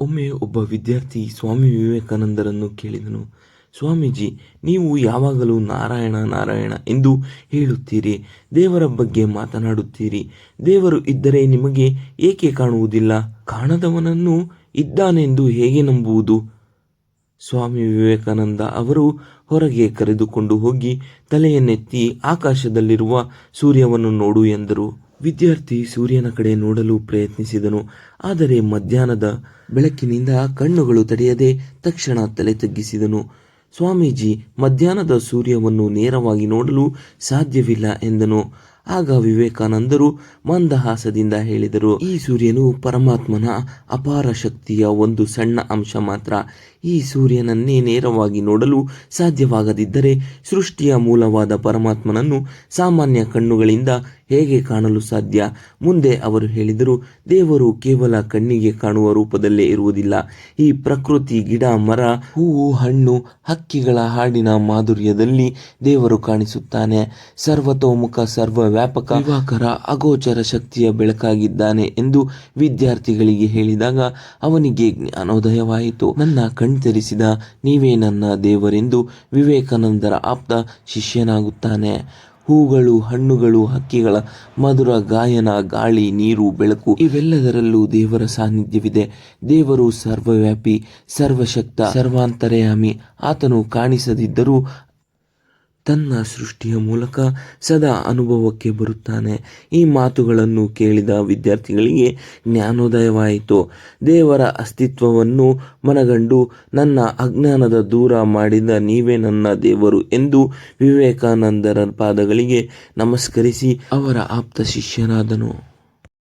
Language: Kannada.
ಒಮ್ಮೆ ಒಬ್ಬ ವಿದ್ಯಾರ್ಥಿ ಸ್ವಾಮಿ ವಿವೇಕಾನಂದರನ್ನು ಕೇಳಿದನು, ಸ್ವಾಮೀಜಿ, ನೀವು ಯಾವಾಗಲೂ ನಾರಾಯಣ ನಾರಾಯಣ ಎಂದು ಹೇಳುತ್ತೀರಿ, ದೇವರ ಬಗ್ಗೆ ಮಾತನಾಡುತ್ತೀರಿ. ದೇವರು ಇದ್ದರೆ ನಿಮಗೆ ಏಕೆ ಕಾಣುವುದಿಲ್ಲ? ಕಾಣದವನನ್ನು ಇದ್ದಾನೆಂದು ಹೇಗೆ ನಂಬುವುದು? ಸ್ವಾಮಿ ವಿವೇಕಾನಂದ ಅವರು ಹೊರಗೆ ಕರೆದುಕೊಂಡು ಹೋಗಿ ತಲೆಯನ್ನೆತ್ತಿ ಆಕಾಶದಲ್ಲಿರುವ ಸೂರ್ಯವನ್ನು ನೋಡು ಎಂದರು. ವಿದ್ಯಾರ್ಥಿ ಸೂರ್ಯನ ಕಡೆ ನೋಡಲು ಪ್ರಯತ್ನಿಸಿದನು. ಆದರೆ ಮಧ್ಯಾಹ್ನದ ಬೆಳಕಿನಿಂದ ಕಣ್ಣುಗಳು ತಡೆಯದೆ ತಕ್ಷಣ ತಲೆ ತಗ್ಗಿಸಿದನು. ಸ್ವಾಮೀಜಿ, ಮಧ್ಯಾಹ್ನದ ಸೂರ್ಯವನ್ನು ನೇರವಾಗಿ ನೋಡಲು ಸಾಧ್ಯವಿಲ್ಲ ಎಂದನು. ಆಗ ವಿವೇಕಾನಂದರು ಮಂದಹಾಸದಿಂದ ಹೇಳಿದರು, ಈ ಸೂರ್ಯನು ಪರಮಾತ್ಮನ ಅಪಾರ ಶಕ್ತಿಯ ಒಂದು ಸಣ್ಣ ಅಂಶ ಮಾತ್ರ. ಈ ಸೂರ್ಯನನ್ನೇ ನೇರವಾಗಿ ನೋಡಲು ಸಾಧ್ಯವಾಗದಿದ್ದರೆ ಸೃಷ್ಟಿಯ ಮೂಲವಾದ ಪರಮಾತ್ಮನನ್ನು ಸಾಮಾನ್ಯ ಕಣ್ಣುಗಳಿಂದ ಹೇಗೆ ಕಾಣಲು ಸಾಧ್ಯ? ಮುಂದೆ ಅವರು ಹೇಳಿದರು, ದೇವರು ಕೇವಲ ಕಣ್ಣಿಗೆ ಕಾಣುವ ರೂಪದಲ್ಲೇ ಇರುವುದಿಲ್ಲ. ಈ ಪ್ರಕೃತಿ, ಗಿಡ, ಮರ, ಹೂವು, ಹಣ್ಣು, ಹಕ್ಕಿಗಳ ಹಾಡಿನ ಮಾಧುರ್ಯದಲ್ಲಿ ದೇವರು ಕಾಣಿಸುತ್ತಾನೆ. ಸರ್ವತೋಮುಖ, ಸರ್ವವ್ಯಾಪಕ, ದಿವಾಕರ, ಅಗೋಚರ ಶಕ್ತಿಯ ಬೆಳಕಾಗಿದ್ದಾನೆ ಎಂದು ವಿದ್ಯಾರ್ಥಿಗಳಿಗೆ ಹೇಳಿದಾಗ ಅವನಿಗೆ ಜ್ಞಾನೋದಯವಾಯಿತು. ನನ್ನ ಕಣ್ತೆರೆಸಿದ ನೀವೇ ನನ್ನ ದೇವರೆಂದು ವಿವೇಕಾನಂದರ ಆಪ್ತ ಶಿಷ್ಯನಾಗುತ್ತಾನೆ. ಹೂಗಳು, ಹಣ್ಣುಗಳು, ಹಕ್ಕಿಗಳ ಮಧುರ ಗಾಯನ, ಗಾಳಿ, ನೀರು, ಬೆಳಕು ಇವೆಲ್ಲದರಲ್ಲೂ ದೇವರ ಸಾನ್ನಿಧ್ಯವಿದೆ. ದೇವರು ಸರ್ವವ್ಯಾಪಿ, ಸರ್ವಶಕ್ತ, ಸರ್ವಾಂತರ್ಯಾಮಿ. ಆತನು ಕಾಣಿಸದಿದ್ದರೂ ತನ್ನ ಸೃಷ್ಟಿಯ ಮೂಲಕ ಸದಾ ಅನುಭವಕ್ಕೆ ಬರುತ್ತಾನೆ. ಈ ಮಾತುಗಳನ್ನು ಕೇಳಿದ ವಿದ್ಯಾರ್ಥಿಗಳಿಗೆ ಜ್ಞಾನೋದಯವಾಯಿತು. ದೇವರ ಅಸ್ತಿತ್ವವನ್ನು ಮನಗಂಡು ನನ್ನ ಅಜ್ಞಾನದ ದೂರ ಮಾಡಿದ ನೀವೇ ನನ್ನ ದೇವರು ಎಂದು ವಿವೇಕಾನಂದರ ಪಾದಗಳಿಗೆ ನಮಸ್ಕರಿಸಿ ಅವರ ಆಪ್ತ ಶಿಷ್ಯನಾದನು.